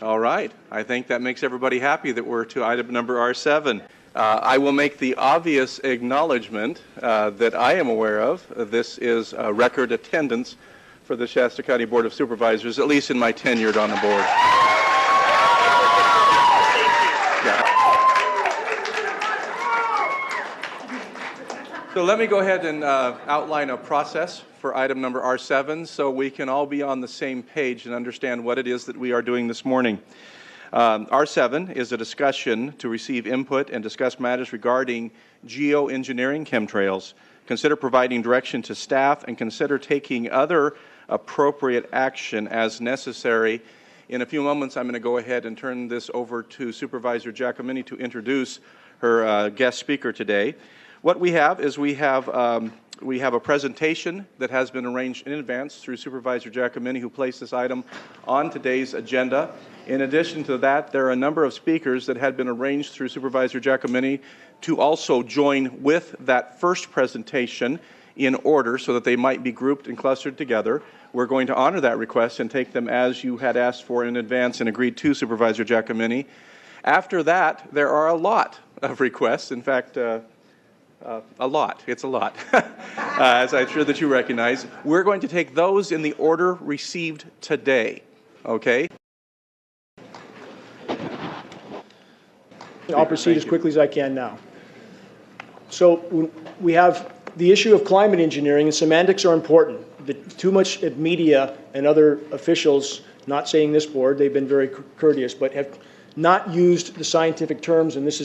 All right. I think that makes everybody happy that we're to item number R7. I will make the obvious acknowledgement that I am aware of. This is record attendance for the Shasta County Board of Supervisors, at least in my tenure on the board. So let me go ahead and outline a process for item number R7 so we can all be on the same page and understand what it is that we are doing this morning. R7 is a discussion to receive input and discuss matters regarding geoengineering chemtrails, consider providing direction to staff, and consider taking other appropriate action as necessary. In a few moments, I'm going to go ahead and turn this over to Supervisor Giacomini to introduce her guest speaker today. What we have is we have a presentation that has been arranged in advance through Supervisor Giacomini, who placed this item on today's agenda. In addition to that, there are a number of speakers that had been arranged through Supervisor Giacomini to also join with that first presentation in order so that they might be grouped and clustered together. We're going to honor that request and take them as you had asked for in advance and agreed to, Supervisor Giacomini. After that, there are a lot of requests. In fact, a lot. It's a lot, as I'm sure that you recognize. We're going to take those in the order received today, okay? I'll proceed as quickly as I can now. So we have the issue of climate engineering, and semantics are important. Too much media and other officials, not saying this board, they've been very courteous, but have not used the scientific terms, and this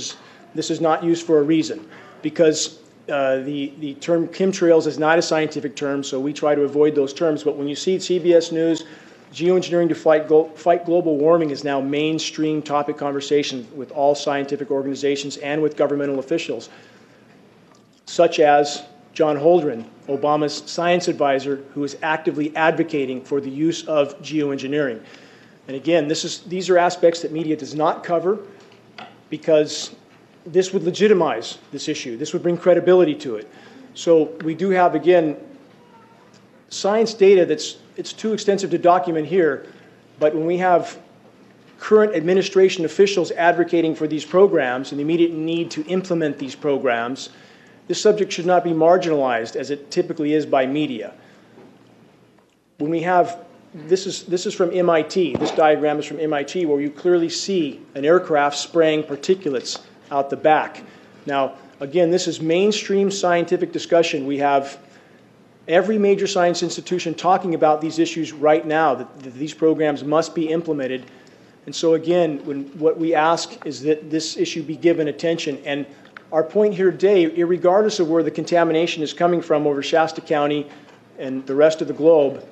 is not used for a reason. Because the term chemtrails is not a scientific term, so we try to avoid those terms. But when you see CBS News, geoengineering to fight global warming is now mainstream topic conversation with all scientific organizations and with governmental officials, such as John Holdren, Obama's science advisor, who is actively advocating for the use of geoengineering. And again, these are aspects that media does not cover because this would legitimize this issue. This would bring credibility to it. So we do have, again, science data it's too extensive to document here, but when we have current administration officials advocating for these programs and the immediate need to implement these programs, this subject should not be marginalized as it typically is by media. When we have, this is from MIT, this diagram is from MIT, where you clearly see an aircraft spraying particulates out the back. Now, again, this is mainstream scientific discussion. We have every major science institution talking about these issues right now, that these programs must be implemented. And so again, what we ask is that this issue be given attention. And our point here today, irregardless of where the contamination is coming from over Shasta County and the rest of the globe,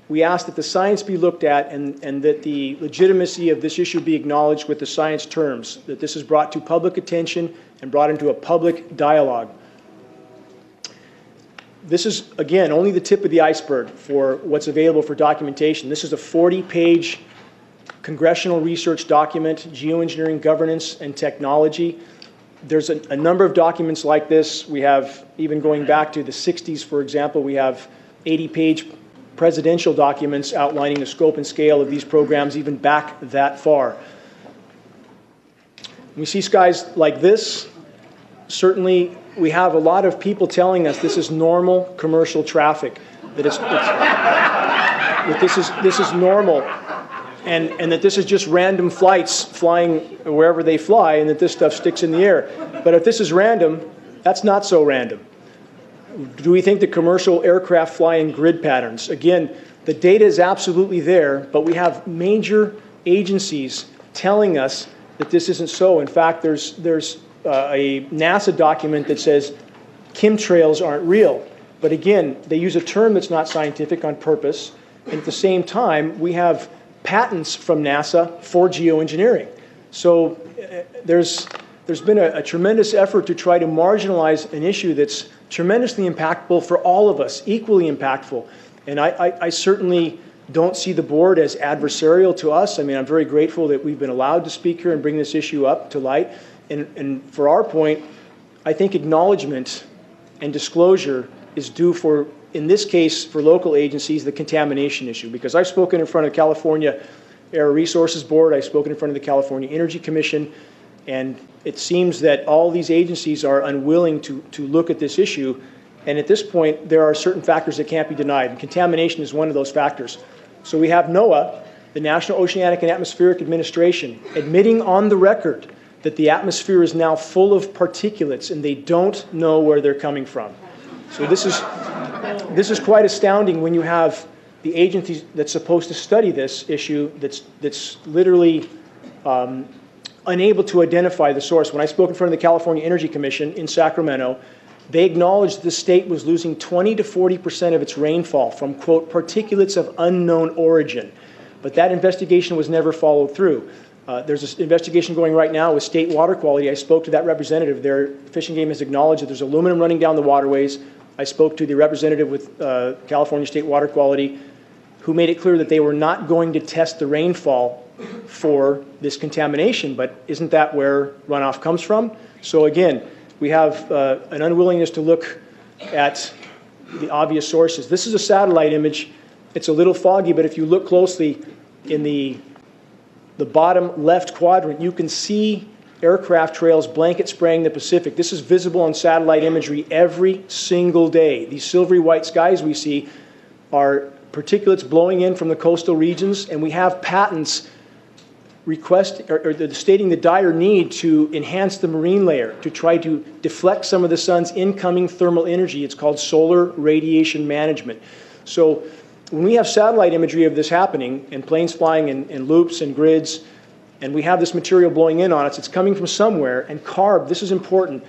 we ask that the science be looked at and that the legitimacy of this issue be acknowledged with the science terms, that this is brought to public attention and brought into a public dialogue. This is, again, only the tip of the iceberg for what's available for documentation. This is a 40-page congressional research document, Geoengineering Governance and Technology. There's a number of documents like this. We have, even going back to the 60s, for example, we have 80-page presidential documents outlining the scope and scale of these programs even back that far. We see skies like this. Certainly, we have a lot of people telling us this is normal commercial traffic, that this is normal, and that this is just random flights flying wherever they fly, and that this stuff sticks in the air. But if this is random, that's not so random. Do we think that commercial aircraft fly in grid patterns? Again, the data is absolutely there, but we have major agencies telling us that this isn't so. In fact, there's a NASA document that says chemtrails aren't real. But again, they use a term that's not scientific on purpose. And at the same time, we have patents from NASA for geoengineering. So there's been a tremendous effort to try to marginalize an issue that's tremendously impactful for all of us, equally impactful. And I certainly don't see the board as adversarial to us. I mean, I'm very grateful that we've been allowed to speak here and bring this issue up to light. And for our point, I think acknowledgement and disclosure is due for, in this case, for local agencies, the contamination issue. Because I've spoken in front of California Air Resources Board. I've spoken in front of the California Energy Commission. And it seems that all these agencies are unwilling to look at this issue. And at this point, there are certain factors that can't be denied. And contamination is one of those factors. So we have NOAA, the National Oceanic and Atmospheric Administration, admitting on the record that the atmosphere is now full of particulates and they don't know where they're coming from. So this is quite astounding when you have the agency that's supposed to study this issue that's literally unable to identify the source. When I spoke in front of the California Energy Commission in Sacramento, they acknowledged the state was losing 20 to 40% of its rainfall from, quote, particulates of unknown origin. But that investigation was never followed through. There's an investigation going right now with state water quality. I spoke to that representative. Their Fish and Game has acknowledged that there's aluminum running down the waterways. I spoke to the representative with California State Water Quality, who made it clear that they were not going to test the rainfall for this contamination. But isn't that where runoff comes from? So again, we have an unwillingness to look at the obvious sources. This is a satellite image. It's a little foggy, but if you look closely in the bottom left quadrant, you can see aircraft trails blanket spraying the Pacific. This is visible on satellite imagery every single day. These silvery white skies we see are particulates blowing in from the coastal regions, and we have patents stating the dire need to enhance the marine layer to try to deflect some of the sun's incoming thermal energy. It's called solar radiation management. So when we have satellite imagery of this happening and planes flying in loops and grids, and we have this material blowing in on us, it's coming from somewhere. And CARB, this is important.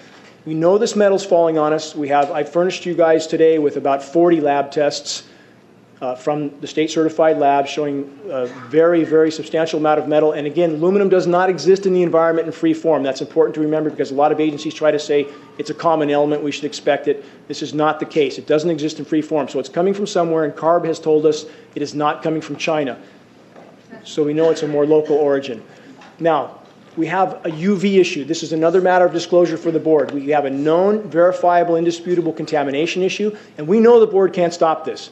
We know this metal's falling on us. I furnished you guys today with about 40 lab tests from the state-certified lab showing a very, very substantial amount of metal. And again, aluminum does not exist in the environment in free form. That's important to remember because a lot of agencies try to say it's a common element, we should expect it. This is not the case. It doesn't exist in free form. So it's coming from somewhere, and CARB has told us it is not coming from China. So we know it's a more local origin. Now, we have a UV issue. This is another matter of disclosure for the board. We have a known, verifiable, indisputable contamination issue, and we know the board can't stop this.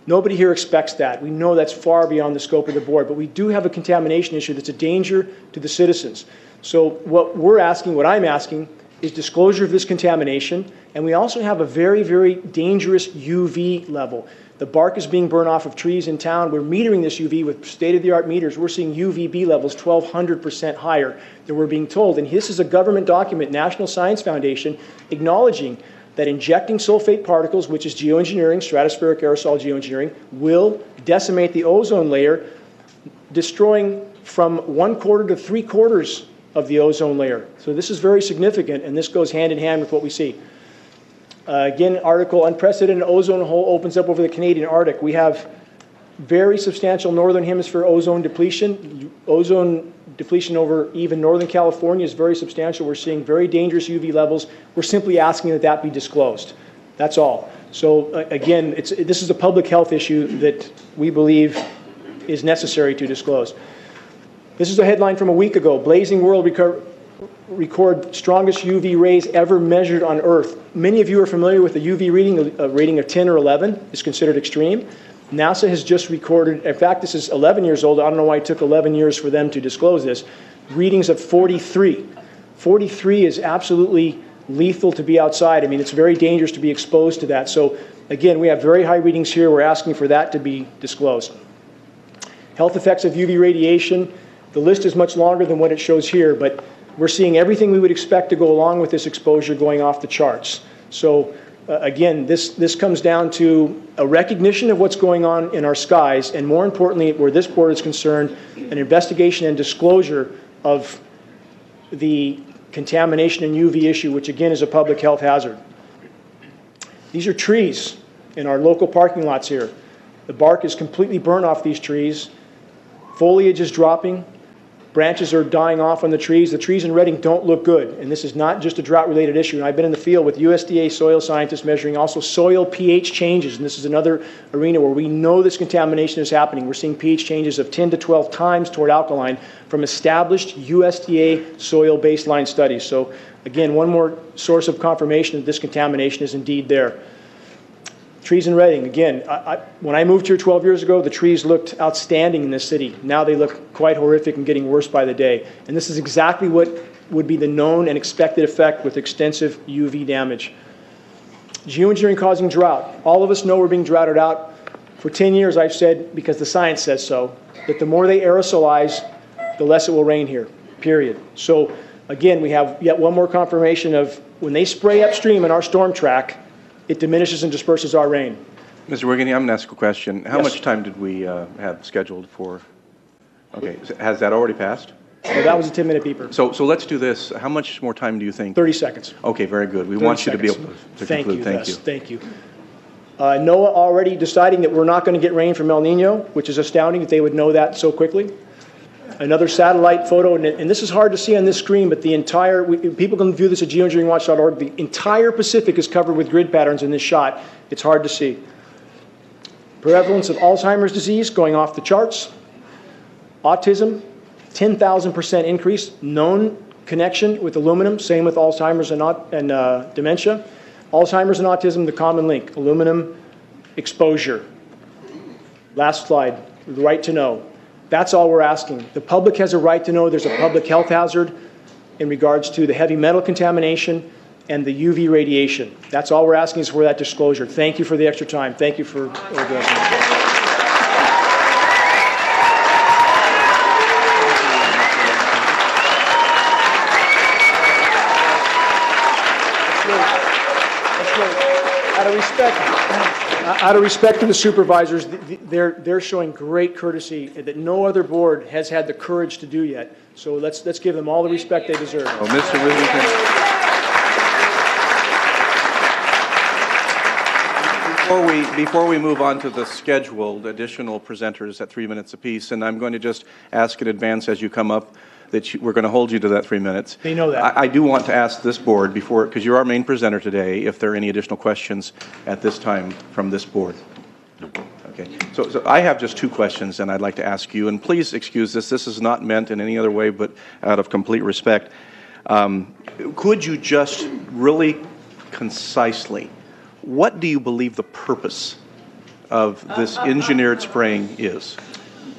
Nobody here expects that. We know that's far beyond the scope of the board, but we do have a contamination issue that's a danger to the citizens. So what I'm asking, is disclosure of this contamination, and we also have a very, very dangerous UV level. The bark is being burned off of trees in town. We're metering this UV with state-of-the-art meters. We're seeing UVB levels 1,200% higher than we're being told. And this is a government document, National Science Foundation, acknowledging that injecting sulfate particles, which is geoengineering, stratospheric aerosol geoengineering, will decimate the ozone layer, destroying from 1/4 to 3/4 of the ozone layer. So this is very significant, and this goes hand in hand with what we see. Again, article, unprecedented ozone hole opens up over the Canadian Arctic. We have very substantial northern hemisphere ozone depletion. Ozone depletion over even northern California is very substantial. We're seeing very dangerous UV levels. We're simply asking that that be disclosed. That's all. So again, this is a public health issue that we believe is necessary to disclose. This is a headline from a week ago. Blazing world record strongest UV rays ever measured on Earth. Many of you are familiar with the UV reading. A rating of 10 or 11 is considered extreme. NASA has just recorded, in fact, this is 11 years old. I don't know why it took 11 years for them to disclose this. Readings of 43. 43 is absolutely lethal to be outside. I mean, it's very dangerous to be exposed to that. So, again, we have very high readings here. We're asking for that to be disclosed. Health effects of UV radiation. The list is much longer than what it shows here, but we're seeing everything we would expect to go along with this exposure going off the charts. So, again, this comes down to a recognition of what's going on in our skies, and more importantly, where this board is concerned, an investigation and disclosure of the contamination and UV issue, which again is a public health hazard. These are trees in our local parking lots here. The bark is completely burnt off these trees. Foliage is dropping. Branches are dying off on the trees. The trees in Redding don't look good. And this is not just a drought-related issue. And I've been in the field with USDA soil scientists measuring also soil pH changes. And this is another arena where we know this contamination is happening. We're seeing pH changes of 10 to 12 times toward alkaline from established USDA soil baseline studies. So again, one more source of confirmation that this contamination is indeed there. Trees in Reading, again, when I moved here 12 years ago, the trees looked outstanding in this city. Now they look quite horrific and getting worse by the day. And this is exactly what would be the known and expected effect with extensive UV damage. Geoengineering causing drought. All of us know we're being droughted out. For 10 years I've said, because the science says so, that the more they aerosolize, the less it will rain here, period. So again, we have yet one more confirmation of when they spray upstream in our storm track, it diminishes and disperses our rain. Mr. Wiggany, I'm going to ask a question. How Yes. much time did we have scheduled for? Okay, has that already passed? So that was a 10-minute beeper. So let's do this. How much more time do you think? 30 seconds. Okay, very good. We 30 want you to be seconds. able to conclude. Thank you. Thank you. NOAA already deciding that we're not going to get rain from El Nino, which is astounding that they would know that so quickly. Another satellite photo, and this is hard to see on this screen, but the entire, people can view this at geoengineeringwatch.org, the entire Pacific is covered with grid patterns in this shot. It's hard to see. Prevalence of Alzheimer's disease going off the charts. Autism, 10,000% increase. Known connection with aluminum, same with Alzheimer's and dementia. Alzheimer's and autism, the common link, aluminum exposure. Last slide, the right to know. That's all we're asking. The public has a right to know there's a public health hazard in regards to the heavy metal contamination and the UV radiation. That's all we're asking is for that disclosure. Thank you for the extra time. Thank you for addressing it. Out of respect to the supervisors, they're showing great courtesy that no other board has had the courage to do yet. So let's give them all the respect they deserve. Oh, Mr. Whittington. Before we move on to the scheduled additional presenters at 3 minutes apiece, and I'm going to just ask in advance as you come up that we're going to hold you to that 3 minutes. They know that. I do want to ask this board before, because you're our main presenter today, if there are any additional questions at this time from this board. Okay. So I have just two questions, and I'd like to ask you, and please excuse this. This is not meant in any other way, but out of complete respect. Could you just really concisely, what do you believe the purpose of this engineered spraying is?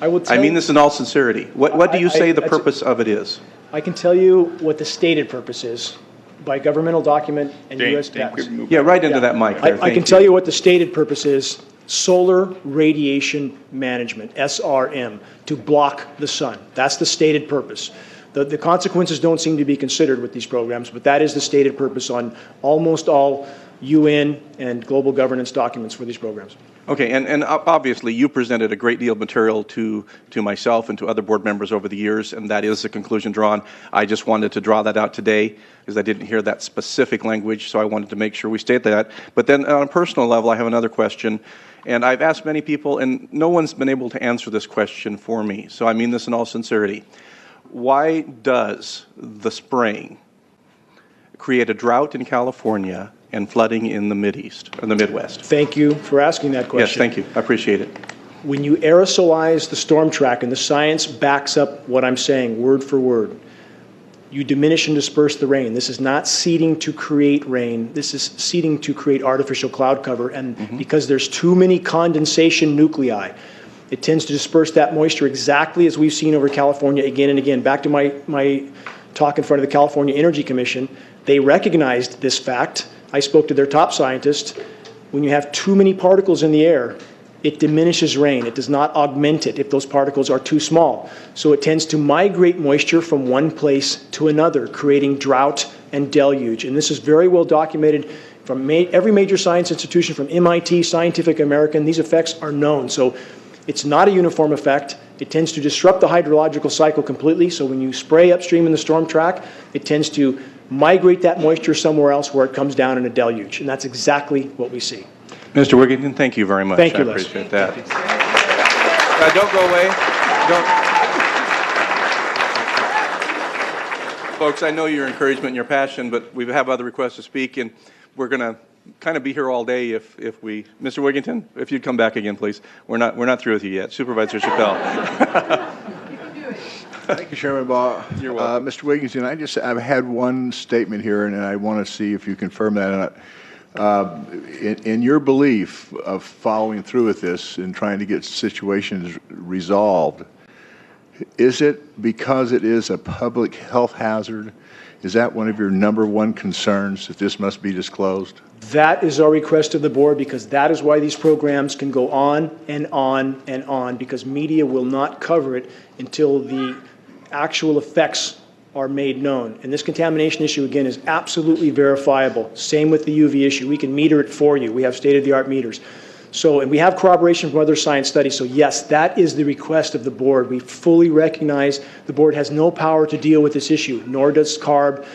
I mean this in all sincerity. What do you say the purpose of it is? I can tell you what the stated purpose is by governmental document and U.S. patents. Yeah, right into that mic there. I can tell you what the stated purpose is. Solar radiation management, SRM, to block the sun. That's the stated purpose. The consequences don't seem to be considered with these programs, but that is the stated purpose on almost all UN and global governance documents for these programs. Okay, and obviously you presented a great deal of material to myself and to other board members over the years, and that is the conclusion drawn. I just wanted to draw that out today because I didn't hear that specific language, so I wanted to make sure we state that. But then on a personal level, I have another question, and I've asked many people, and no one's been able to answer this question for me, so I mean this in all sincerity. Why does the spraying create a drought in California and flooding in the Mideast, or the Midwest? Thank you for asking that question. Yes, thank you. I appreciate it. When you aerosolize the storm track, and the science backs up what I'm saying word for word, you diminish and disperse the rain. This is not seeding to create rain. This is seeding to create artificial cloud cover. And because there's too many condensation nuclei, it tends to disperse that moisture exactly as we've seen over California again and again. Back to my talk in front of the California Energy Commission, they recognized this fact. I spoke to their top scientist. When you have too many particles in the air, it diminishes rain. It does not augment it if those particles are too small. So it tends to migrate moisture from one place to another, creating drought and deluge. And this is very well documented from every major science institution, from MIT, Scientific American. These effects are known. So it's not a uniform effect. It tends to disrupt the hydrological cycle completely. So when you spray upstream in the storm track, it tends to migrate that moisture somewhere else where it comes down in a deluge. And that's exactly what we see. Mr. Wigington, thank you very much. Thank you, I Les. appreciate that. Don't go away. Folks, I know your encouragement and your passion, but we have other requests to speak, and we're going to kind of be here all day if we... Mr. Wigington, if you'd come back again, please. We're not through with you yet. Supervisor Chappelle. Thank you, Chairman Baugh. You're welcome. Mr. Wigington, I've had one statement here, and I want to see if you confirm that or not. In your belief of following through with this and trying to get situations resolved, is it because it is a public health hazard? Is that one of your #1 concerns, that this must be disclosed? That is our request of the board, because that is why these programs can go on and on and on, because media will not cover it until the actual effects are made known. And this contamination issue, again, is absolutely verifiable. Same with the UV issue. We can meter it for you. We have state-of-the-art meters. So, and we have corroboration from other science studies. So yes, that is the request of the board. We fully recognize the board has no power to deal with this issue, nor does CARB,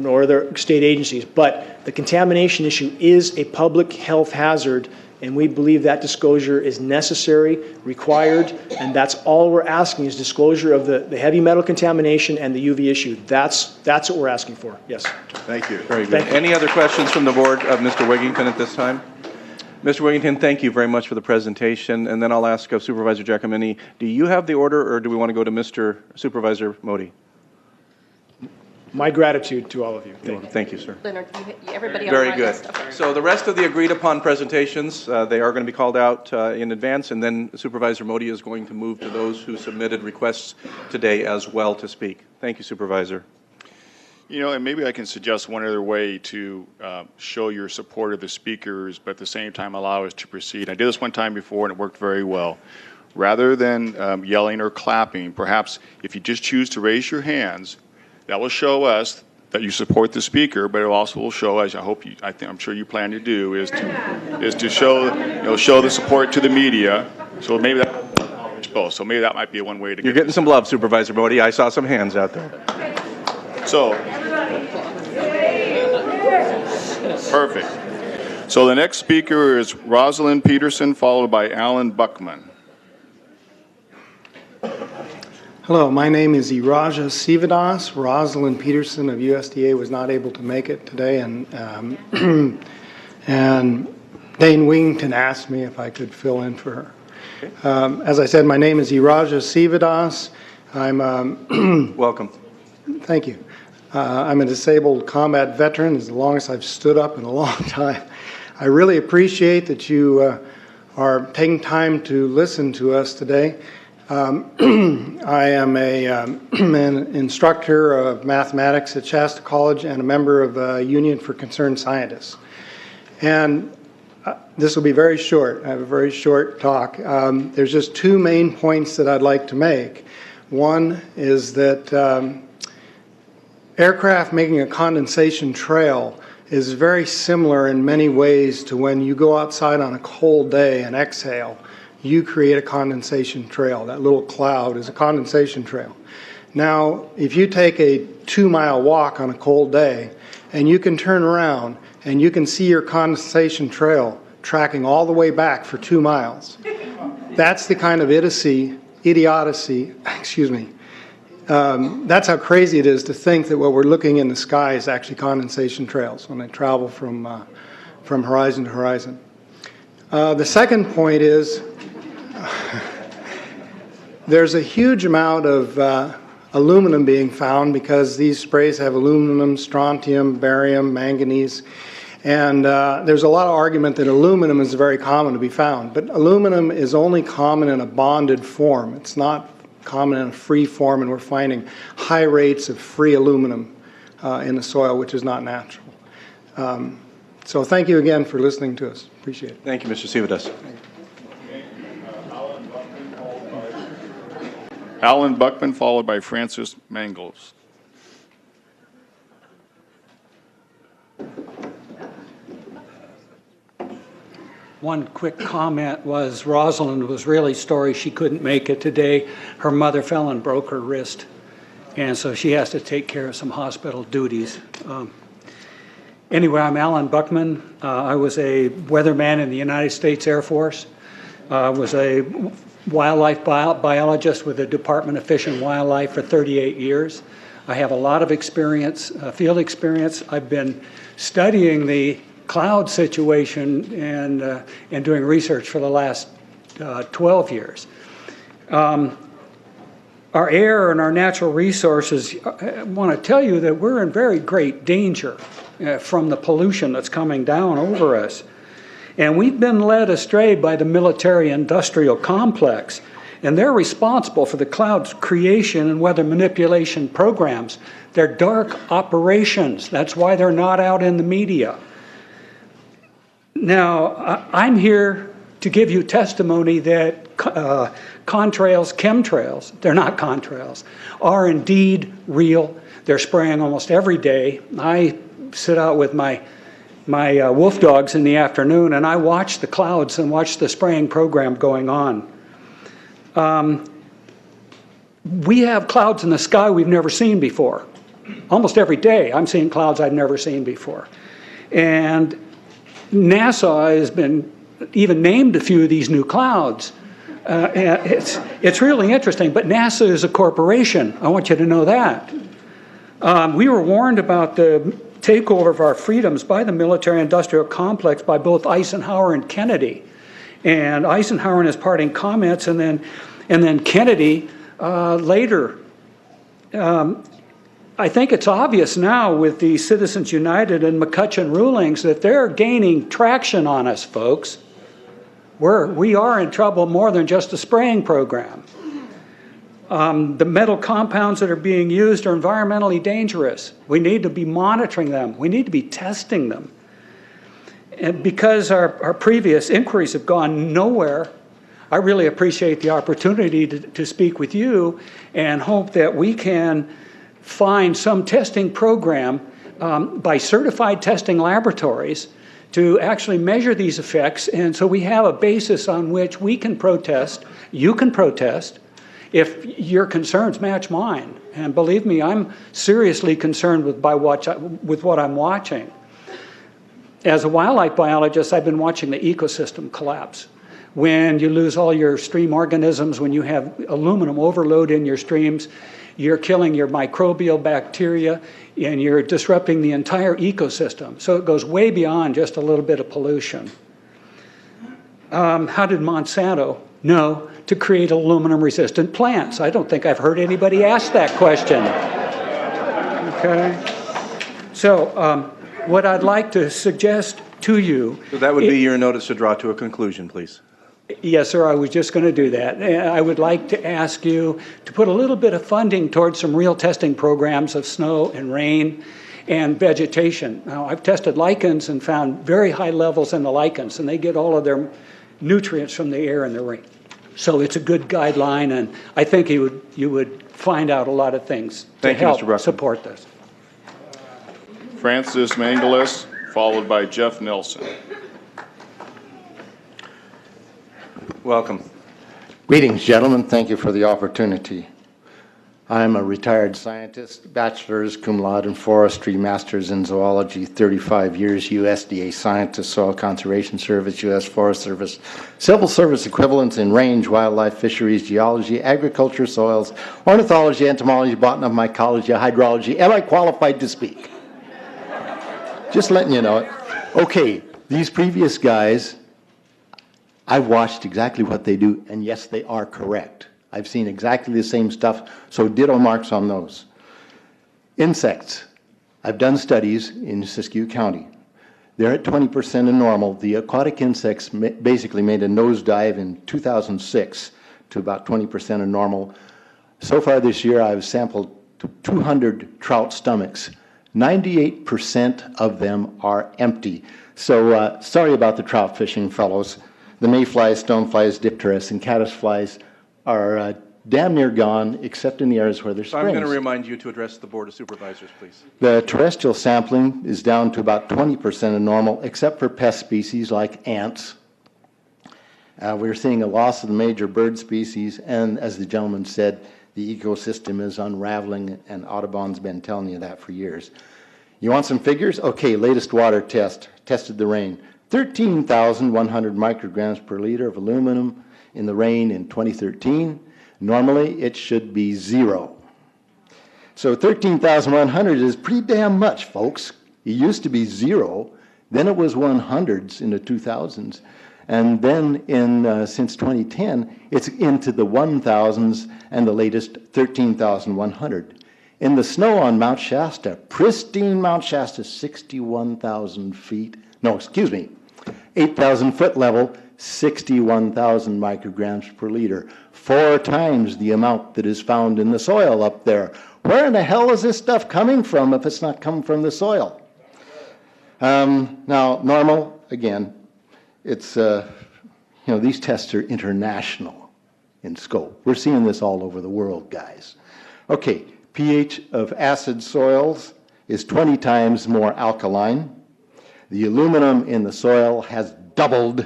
nor other state agencies. But the contamination issue is a public health hazard, and we believe that disclosure is necessary, required, and that's all we're asking is disclosure of the heavy metal contamination and the UV issue. That's what we're asking for. Yes. Thank you. Very good. Any other questions from the board of Mr. Wigington at this time? Mr. Wigington, thank you very much for the presentation. And then I'll ask Supervisor Giacomini, do you have the order, or do we want to go to Mr. Supervisor Modi? My gratitude to all of you. Thank you, sir. Leonard, everybody on Very my good. list. Okay. So the rest of the agreed upon presentations, they are going to be called out in advance, and then Supervisor Modi is going to move to those who submitted requests today as well to speak. Thank you, Supervisor. You know, and maybe I can suggest one other way to show your support of the speakers, but at the same time allow us to proceed. I did this one time before, and it worked very well. Rather than yelling or clapping, perhaps if you just choose to raise your hands, that will show us that you support the speaker, but it also will show, as I'm sure you plan to do, is to show the support to the media. So maybe so maybe that might be one way to. You're getting some love, Supervisor Modi. I saw some hands out there. So, perfect. So the next speaker is Rosalind Peterson, followed by Alan Buckman. Hello, my name is Iraja Sivadas. Rosalind Peterson of USDA was not able to make it today, and and Dane Wington asked me if I could fill in for her. As I said, my name is Iraja Sivadas. I'm welcome. Thank you. I'm a disabled combat veteran. It's the longest I've stood up in a long time. I really appreciate that you are taking time to listen to us today. I am an instructor of mathematics at Shasta College and a member of the Union for Concerned Scientists. And this will be very short. I have a very short talk. There's just two main points that I'd like to make. One is that aircraft making a condensation trail is very similar in many ways to when you go outside on a cold day and exhale. You create a condensation trail. That little cloud is a condensation trail. Now, if you take a 2-mile walk on a cold day and you can turn around and you can see your condensation trail tracking all the way back for 2 miles, that's the kind of idiocy, that's how crazy it is to think that what we're looking in the sky is actually condensation trails when they travel from horizon to horizon. The second point is there's a huge amount of aluminum being found because these sprays have aluminum, strontium, barium, manganese, and there's a lot of argument that aluminum is very common to be found, but aluminum is only common in a bonded form. It's not common in a free form, and we're finding high rates of free aluminum in the soil, which is not natural. So thank you again for listening to us. Appreciate it. Thank you, Mr. Sivadas. Alan Buckman, followed by Francis Mangles. One quick comment was Rosalind was really sorry she couldn't make it today. Her mother fell and broke her wrist, and so she has to take care of some hospital duties. Anyway, I'm Alan Buckman. I was a weatherman in the United States Air Force. I was a wildlife biologist with the Department of Fish and Wildlife for 38 years. I have a lot of experience, field experience. I've been studying the cloud situation and doing research for the last 12 years. Our air and our natural resources, I want to tell you that we're in very great danger from the pollution that's coming down over us. And we've been led astray by the military-industrial complex, and they're responsible for the cloud's creation and weather manipulation programs. They're dark operations. That's why they're not out in the media. Now, I'm here to give you testimony that contrails, chemtrails, they're not contrails, are indeed real. They're spraying almost every day. I sit out with my wolf dogs in the afternoon, and I watch the clouds and watch the spraying program going on. We have clouds in the sky we've never seen before. Almost every day I'm seeing clouds I've never seen before. And NASA has been even named a few of these new clouds. It's really interesting, but NASA is a corporation. I want you to know that. We were warned about the takeover of our freedoms by the military-industrial complex by both Eisenhower and Kennedy. And Eisenhower in his parting comments, and then Kennedy later. I think it's obvious now with the Citizens United and McCutcheon rulings that they're gaining traction on us, folks. We are in trouble more than just a spraying program. The metal compounds that are being used are environmentally dangerous. We need to be monitoring them. We need to be testing them. And because our previous inquiries have gone nowhere, I really appreciate the opportunity to speak with you and hope that we can find some testing program by certified testing laboratories to actually measure these effects, and so we have a basis on which we can protest, you can protest, if your concerns match mine. And believe me, I'm seriously concerned with what I'm watching. As a wildlife biologist, I've been watching the ecosystem collapse. When you lose all your stream organisms, when you have aluminum overload in your streams, you're killing your microbial bacteria, and you're disrupting the entire ecosystem. So it goes way beyond just a little bit of pollution. How did Monsanto know to create aluminum-resistant plants? I don't think I've heard anybody ask that question. Okay. So what I'd like to suggest to you... So that would be your notice to draw to a conclusion, please. Yes, sir, I was just going to do that. I would like to ask you to put a little bit of funding towards some real testing programs of snow and rain and vegetation. Now, I've tested lichens and found very high levels in the lichens, and they get all of their nutrients from the air and the rain. So it's a good guideline, and I think you would find out a lot of things to help support this. Francis Mangalis, followed by Jeff Nelson. Welcome. Greetings, gentlemen. Thank you for the opportunity. I'm a retired scientist, bachelor's, cum laude in forestry, master's in zoology, 35 years, USDA scientist, Soil Conservation Service, U.S. Forest Service, civil service equivalents in range, wildlife, fisheries, geology, agriculture, soils, ornithology, entomology, botany, mycology, hydrology. Am I qualified to speak? Just letting you know it. Okay, these previous guys, I've watched exactly what they do, and yes, they are correct. I've seen exactly the same stuff, so ditto marks on those. Insects. I've done studies in Siskiyou County. They're at 20% of normal. The aquatic insects basically made a nosedive in 2006 to about 20% of normal. So far this year, I've sampled 200 trout stomachs. 98% of them are empty. So sorry about the trout fishing, fellows. The mayflies, stoneflies, dipterus, and caddisflies are damn near gone, except in the areas where there's springs. I'm going to remind you to address the Board of Supervisors, please. The terrestrial sampling is down to about 20% of normal, except for pest species like ants. We're seeing a loss of the major bird species, and as the gentleman said, the ecosystem is unraveling, and Audubon's been telling you that for years. You want some figures? Okay, latest water test, tested the rain. 13,100 micrograms per liter of aluminum in the rain in 2013. Normally, it should be 0. So 13,100 is pretty damn much, folks. It used to be 0, then it was 100s in the 2000s, and then since 2010, it's into the 1,000s and the latest 13,100. In the snow on Mount Shasta, pristine Mount Shasta, 61,000 feet, no, excuse me, 8,000 foot level, 61,000 micrograms per liter, 4 times the amount that is found in the soil up there. Where in the hell is this stuff coming from if it's not coming from the soil? Now, normal, again, it's, these tests are international in scope. We're seeing this all over the world, guys. Okay, pH of acid soils is 20 times more alkaline. The aluminum in the soil has doubled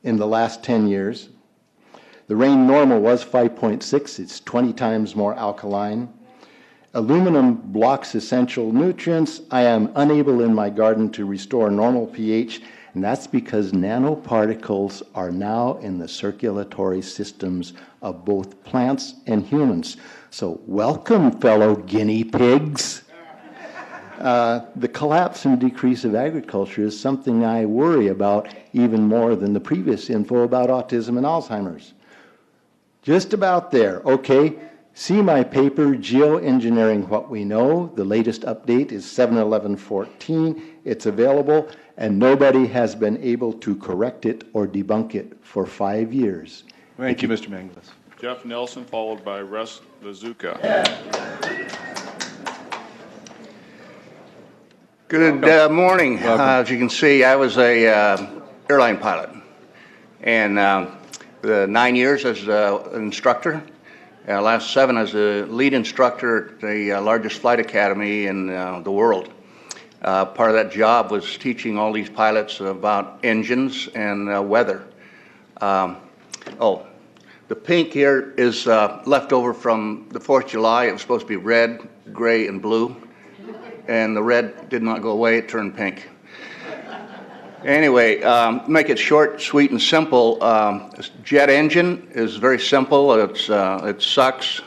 in the last 10 years. The rain normal was 5.6. It's 20 times more alkaline. Aluminum blocks essential nutrients. I am unable in my garden to restore normal pH, and that's because nanoparticles are now in the circulatory systems of both plants and humans. So welcome, fellow guinea pigs. The collapse and decrease of agriculture is something I worry about even more than the previous info about autism and Alzheimer's. Just about there, okay? See my paper, Geoengineering What We Know. The latest update is 7/11/14. It's available, and nobody has been able to correct it or debunk it for 5 years. Thank you, Mr. Manglis. Jeff Nelson, followed by Russ Lazuka. Good morning. As you can see, I was a airline pilot, and the 9 years as an instructor, last 7 as a lead instructor at the largest flight academy in the world. Part of that job was teaching all these pilots about engines and weather. The pink here is leftover from the 4th of July. It was supposed to be red, gray, and blue. And the red did not go away, it turned pink. Anyway, make it short, sweet, and simple. Jet engine is very simple. It sucks,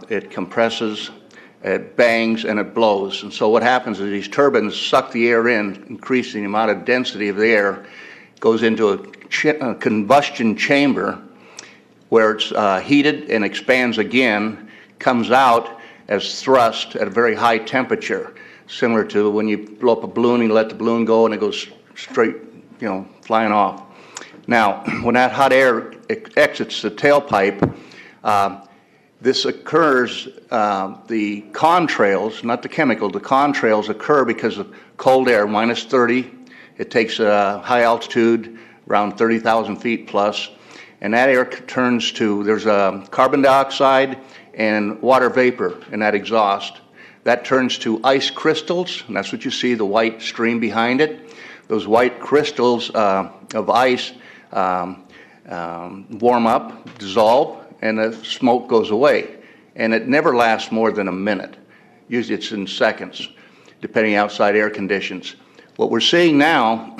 it compresses, it bangs, and it blows. And so what happens is these turbines suck the air in, increasing the amount of density of the air, goes into a combustion chamber where it's heated and expands again, comes out as thrust at a very high temperature, similar to when you blow up a balloon, you let the balloon go and it goes straight, flying off. Now, when that hot air exits the tailpipe, this occurs, the contrails, not the chemical, the contrails occur because of cold air, minus 30. It takes a high altitude, around 30,000 feet plus, and that air turns to, there's carbon dioxide and water vapor in that exhaust. That turns to ice crystals, and that's what you see, the white stream behind it. Those white crystals of ice warm up, dissolve, and the smoke goes away. And it never lasts more than a minute. Usually it's in seconds, depending on outside air conditions. What we're seeing now,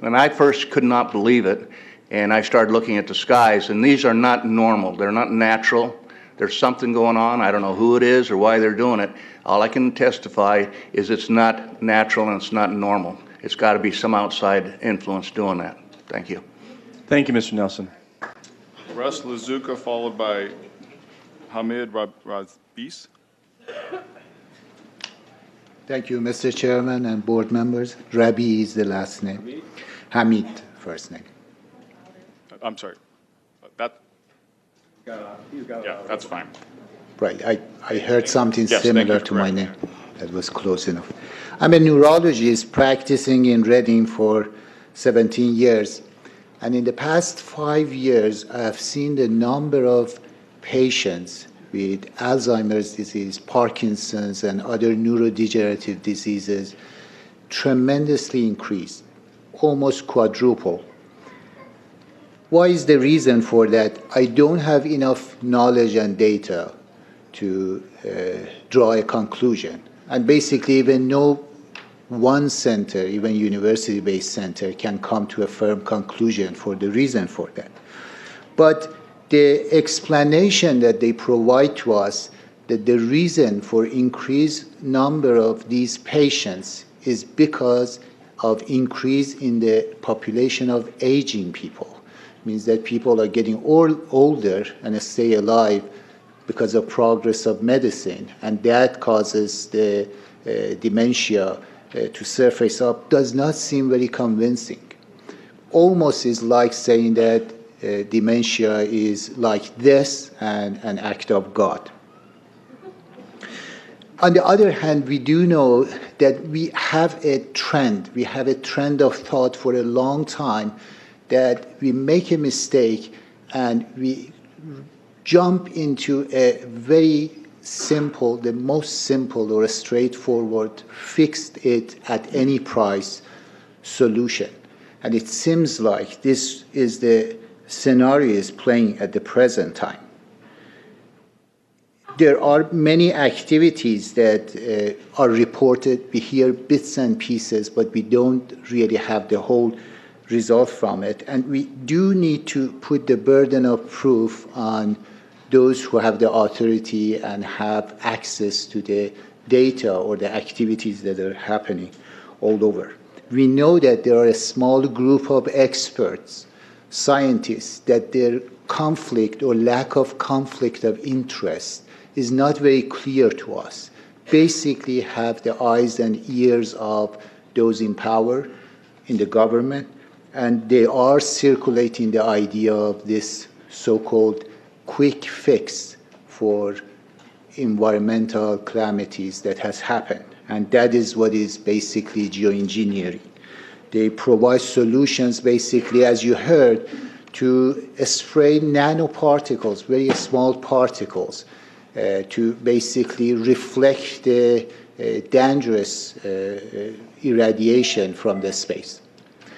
and I first could not believe it, and I started looking at the skies, and these are not normal. They're not natural. There's something going on. I don't know who it is or why they're doing it. All I can testify is it's not natural and it's not normal. It's got to be some outside influence doing that. Thank you. Thank you, Mr. Nelson. Russ Lazuka, followed by Hamid Razbis. Thank you, Mr. Chairman and board members. Rabi is the last name. Hamid, first name. I'm sorry. Yeah, that's fine. Right, I heard something Yes, similar to my name. That was close enough. I'm a neurologist practicing in Reading for 17 years. And in the past 5 years, I have seen the number of patients with Alzheimer's disease, Parkinson's, and other neurodegenerative diseases tremendously increase, almost quadruple. What is the reason for that? I don't have enough knowledge and data to draw a conclusion. And basically, even no one center, even university-based center, can come to a firm conclusion for the reason for that. But the explanation that they provide to us that the reason for increased number of these patients is because of increase in the population of aging people. Means that people are getting older and stay alive because of progress of medicine, and that causes the dementia to surface up, does not seem very convincing. Almost is like saying that dementia is like this and an act of God. On the other hand, we do know that we have a trend. We have a trend of thought for a long time that we make a mistake and we jump into a very simple, the most simple or a straightforward, fixed it at any price solution. And it seems like this is the scenario is playing at the present time. There are many activities that are reported. We hear bits and pieces, but we don't really have the whole result from it. And we do need to put the burden of proof on those who have the authority and have access to the data or the activities that are happening all over. We know that there are a small group of experts, scientists, that their conflict or lack of conflict of interest is not very clear to us. Basically have the eyes and ears of those in power in the government, and they are circulating the idea of this so-called quick fix for environmental calamities that has happened. And that is what is basically geoengineering. They provide solutions, basically, as you heard, to spray nanoparticles, very small particles, to basically reflect the dangerous irradiation from the space.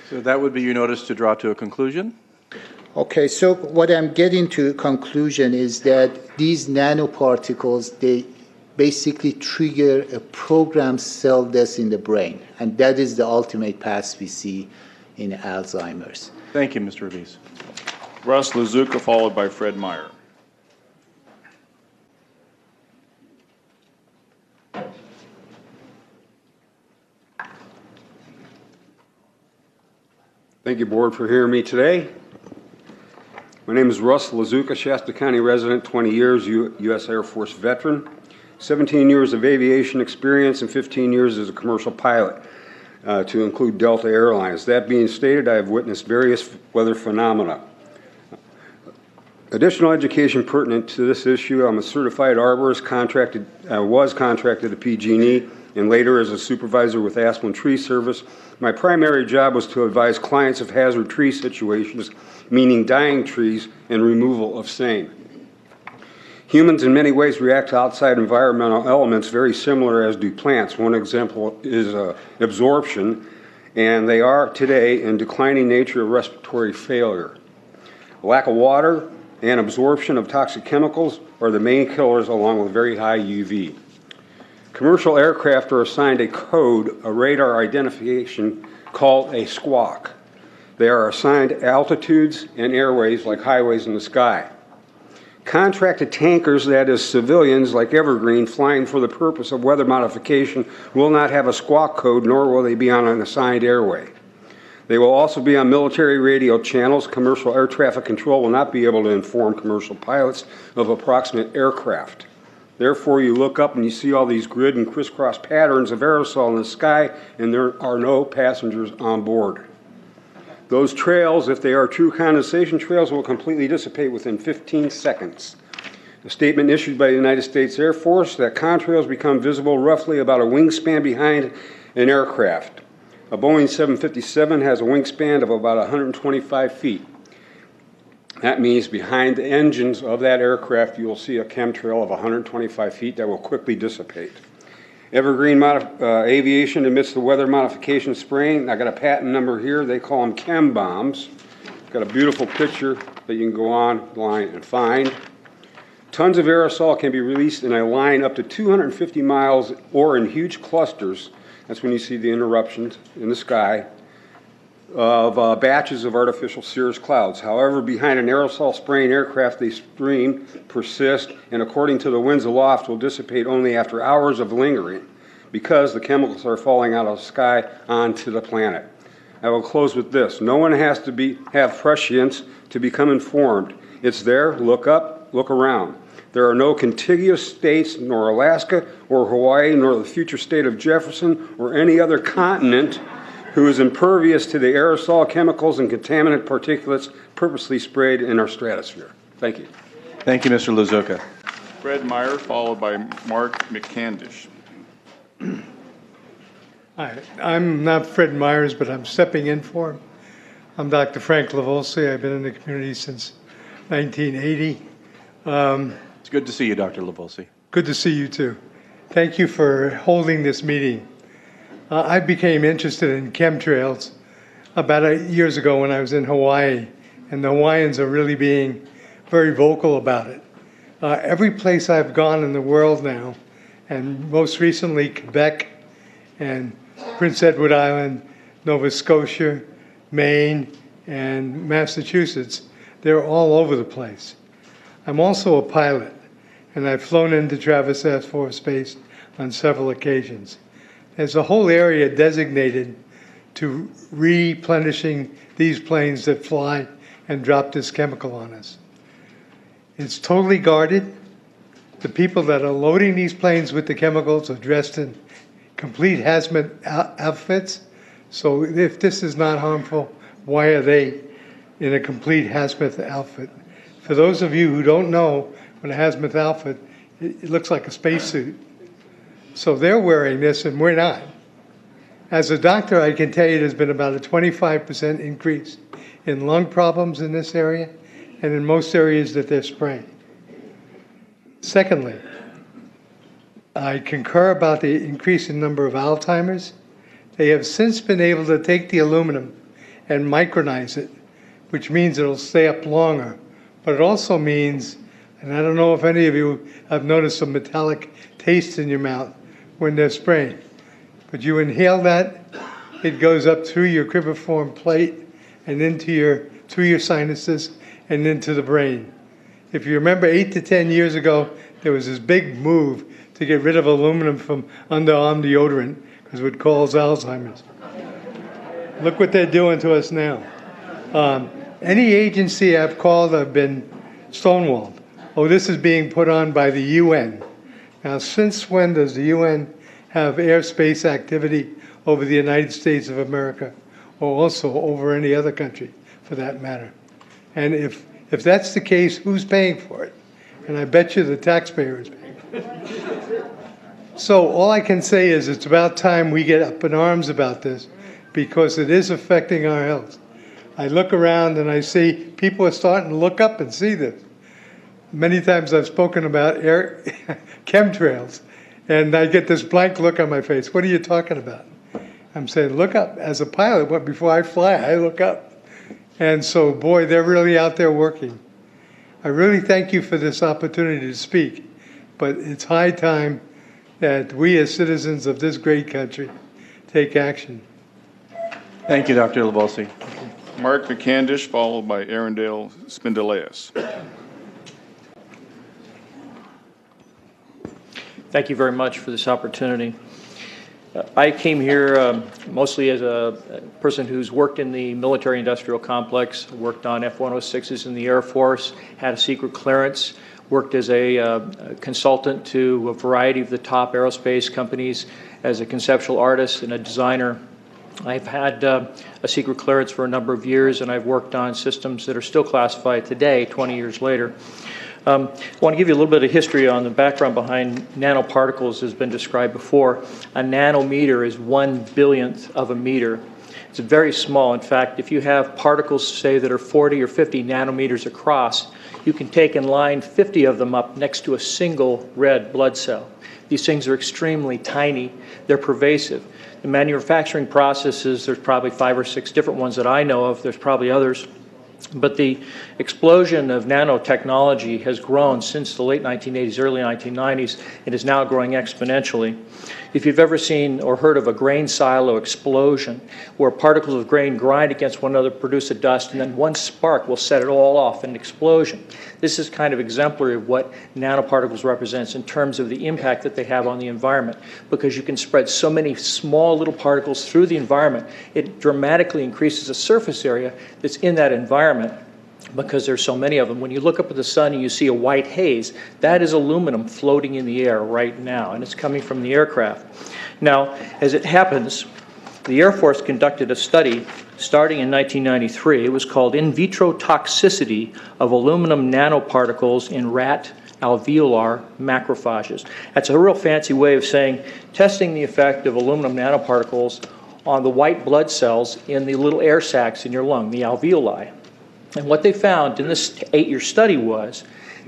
So that would be your notice to draw to a conclusion? Okay, so what I'm getting to conclusion is that these nanoparticles, they basically trigger a programmed cell death in the brain, and that is the ultimate path we see in Alzheimer's. Thank you, Mr. Ruiz. Russ Lazuka, followed by Fred Meyer. Thank you, Board, for hearing me today. My name is Russ Lazuka, Shasta County resident, 20 years, U.S. Air Force veteran, 17 years of aviation experience, and 15 years as a commercial pilot, to include Delta Airlines. That being stated, I have witnessed various weather phenomena. Additional education pertinent to this issue: I'm a certified arborist, was contracted to PG&E, and later as a supervisor with Aspen Tree Service. My primary job was to advise clients of hazard tree situations, meaning dying trees and removal of same. Humans in many ways react to outside environmental elements very similar as do plants. One example is absorption, and they are today in declining nature of respiratory failure. Lack of water and absorption of toxic chemicals are the main killers, along with very high UV. Commercial aircraft are assigned a code, a radar identification called a squawk. They are assigned altitudes and airways like highways in the sky. Contracted tankers, that is civilians like Evergreen, flying for the purpose of weather modification, will not have a squawk code, nor will they be on an assigned airway. They will also be on military radio channels. Commercial air traffic control will not be able to inform commercial pilots of approximate aircraft. Therefore, you look up and you see all these grid and crisscross patterns of aerosol in the sky, and there are no passengers on board. Those trails, if they are true condensation trails, will completely dissipate within 15 seconds. A statement issued by the United States Air Force that contrails become visible roughly about a wingspan behind an aircraft. A Boeing 757 has a wingspan of about 125 feet. That means behind the engines of that aircraft, you will see a chemtrail of 125 feet that will quickly dissipate. Evergreen Aviation admits the weather modification spraying. I got a patent number here. They call them chem bombs. Got a beautiful picture that you can go online and find. Tons of aerosol can be released in a line up to 250 miles or in huge clusters. That's when you see the interruptions in the sky of batches of artificial cirrus clouds. However, behind an aerosol spraying aircraft, they stream, persist, and according to the winds aloft, will dissipate only after hours of lingering because the chemicals are falling out of the sky onto the planet. I will close with this. No one has to have prescience to become informed. It's there. Look up, look around. There are no contiguous states, nor Alaska or Hawaii, nor the future state of Jefferson or any other continent who is impervious to the aerosol chemicals and contaminant particulates purposely sprayed in our stratosphere. Thank you. Thank you, Mr. Lazuka. Fred Meyer, followed by Mark McCandish. Hi, I'm not Fred Myers, but I'm stepping in for him. I'm Dr. Frank Lavolsi. I've been in the community since 1980. It's good to see you, Dr. Lavolsi. Good to see you too. Thank you for holding this meeting. I became interested in chemtrails about 8 years ago when I was in Hawaii, and the Hawaiians are really being very vocal about it. Every place I've gone in the world now, and most recently Quebec and Prince Edward Island, Nova Scotia, Maine, and Massachusetts, they're all over the place. I'm also a pilot, and I've flown into Travis Air Force Base on several occasions. There's a whole area designated to replenishing these planes that fly and drop this chemical on us. It's totally guarded. The people that are loading these planes with the chemicals are dressed in complete hazmat outfits. So if this is not harmful, why are they in a complete hazmat outfit? For those of you who don't know what a hazmat outfit, it looks like a spacesuit. So they're wearing this and we're not. As a doctor, I can tell you there's been about a 25% increase in lung problems in this area and in most areas that they're spraying. Secondly, I concur about the increasing number of Alzheimer's. They have since been able to take the aluminum and micronize it, which means it'll stay up longer. But it also means, and I don't know if any of you have noticed a metallic taste in your mouth when they're spraying, but you inhale that, it goes up through your cribriform plate and through your sinuses and into the brain. If you remember 8 to 10 years ago, there was this big move to get rid of aluminum from underarm deodorant because it would cause Alzheimer's. Look what they're doing to us now. Any agency I've called, I've been stonewalled. Oh, this is being put on by the UN. Now, since when does the UN have airspace activity over the United States of America, or also over any other country, for that matter? And if that's the case, who's paying for it? And I bet you the taxpayer is paying for it. So all I can say is it's about time we get up in arms about this, because it is affecting our health. I look around and I see people are starting to look up and see this. Many times I've spoken about chemtrails, and I get this blank look on my face. What are you talking about? I'm saying, look up. As a pilot, before I fly, I look up. And so, boy, they're really out there working. I really thank you for this opportunity to speak, but it's high time that we as citizens of this great country take action. Thank you, Dr. Lavolsi. Mark McCandish, followed by Arundel Spindaleas. Thank you very much for this opportunity. I came here mostly as a person who's worked in the military-industrial complex, worked on F-106s in the Air Force, had a secret clearance, worked as a consultant to a variety of the top aerospace companies as a conceptual artist and a designer. I've had a secret clearance for a number of years, and I've worked on systems that are still classified today, 20 years later. I want to give you a little bit of history on the background behind nanoparticles, has been described before. A nanometer is 1/1000th of a meter. It's very small. In fact, if you have particles, say, that are 40 or 50 nanometers across, you can take and line 50 of them up next to a single red blood cell. These things are extremely tiny. They're pervasive. The manufacturing processes, there's probably 5 or 6 different ones that I know of. There's probably others. But the explosion of nanotechnology has grown since the late 1980s, early 1990s, and is now growing exponentially. If you've ever seen or heard of a grain silo explosion, where particles of grain grind against one another, produce a dust, and then one spark will set it all off in an explosion. This is kind of exemplary of what nanoparticles represents in terms of the impact that they have on the environment, because you can spread so many small little particles through the environment, it dramatically increases the surface area that's in that environment. because there's so many of them. When you look up at the sun and you see a white haze, that is aluminum floating in the air right now, and it's coming from the aircraft. Now, as it happens, the Air Force conducted a study starting in 1993. It was called In Vitro Toxicity of Aluminum Nanoparticles in Rat Alveolar Macrophages. That's a real fancy way of saying testing the effect of aluminum nanoparticles on the white blood cells in the little air sacs in your lung, the alveoli. And what they found in this 8-year study was